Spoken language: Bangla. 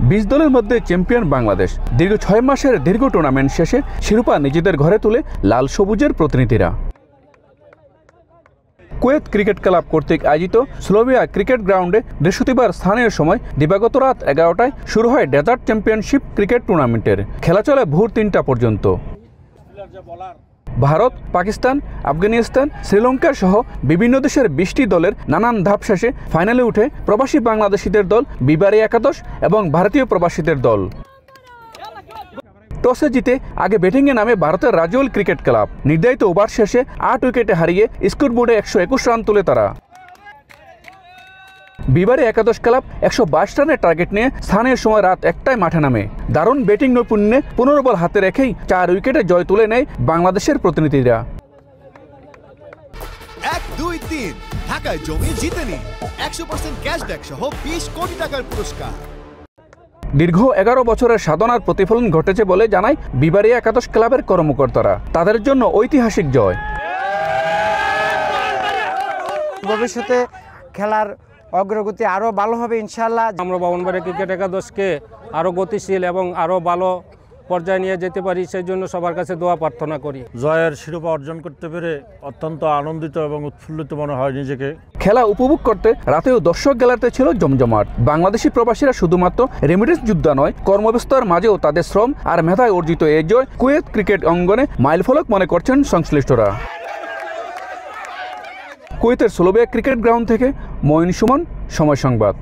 20 দলের মধ্যে চ্যাম্পিয়ন বাংলাদেশ। দীর্ঘ 6 মাসের দীর্ঘ টুর্নামেন্ট শেষে শিরোপা নিজেদের ঘরে তুলে লাল সবুজের প্রতিনিধিরা। কুয়েত ক্রিকেট ক্লাব কর্তৃক আয়োজিত স্লোভিয়া ক্রিকেট গ্রাউন্ডে বৃহস্পতিবার স্থানীয় সময় দিবাগত রাত 11টায় শুরু হয় ডেজার্ট চ্যাম্পিয়নশিপ ক্রিকেট টুর্নামেন্টের খেলা চলে ভোর 3টা পর্যন্ত। ভারত, পাকিস্তান, আফগানিস্তান, শ্রীলঙ্কা সহ বিভিন্ন দেশের 20টি দলের নানান ধাপ শেষে ফাইনালে উঠে প্রবাসী বাংলাদেশিদের দল বিবারী একাদশ এবং ভারতীয় প্রবাসীদের দল। টসে জিতে আগে ব্যাটিংয়ে নামে ভারতের রাজৌল ক্রিকেট ক্লাব। নির্ধারিত ওভার শেষে 8 উইকেটে হারিয়ে স্কোরবোর্ডে 121 রান তুলে তারা। বিবারী একাদশ ক্লাব 122 রানের টার্গেট নিয়ে স্থানীয় সময় রাত 1টায় মাঠে নামে। দারুণ ব্যাটিং নৈপুণ্যে 15 বল হাতে রেখেই 4 উইকেটে জয় তুলে নেয় বাংলাদেশের প্রতিনিধিরা। 1, 2, 3 ঢাকায় জমি জিতে নিন 100% ক্যাশব্যাক সহ 20 কোটি টাকার পুরস্কার। দীর্ঘ 11 বছরের সাধনার প্রতিফলন ঘটেছে বলে জানায় বিবারী একাদশ ক্লাবের কর্মকর্তারা। তাদের জন্য ঐতিহাসিক জয়। ভবিষ্যতে খেলার অগ্রগতি আরও ভালো হবে ইনশাআল্লাহ। আমরা বামনবাড়িয়া ক্রিকেট একাদশকে আরও গতিশীল এবং আরও ভালো পর্যায়ে নিয়ে যেতে পারি, সেই জন্য সবার কাছে দোয়া প্রার্থনা করি। জয়ের শিরোপা অর্জন করতে পেরে অত্যন্ত আনন্দিত এবং উৎফুল্লিত মনে হয় নিজেকে। খেলা উপভোগ করতে রাতেও দর্শক গ্যালারিতে ছিল জমজমাট। বাংলাদেশি প্রবাসীরা শুধুমাত্র রেমিটেন্স যোদ্ধা নয়, কর্মব্যস্ততার মাঝেও তাদের শ্রম আর মেধায় অর্জিত এই জয় কুয়েত ক্রিকেট অঙ্গনে মাইলফলক মনে করছেন সংশ্লিষ্টরা। কুয়েতের স্লোভিয়া ক্রিকেট গ্রাউন্ড থেকে মঈন সুমন, সময় সংবাদ।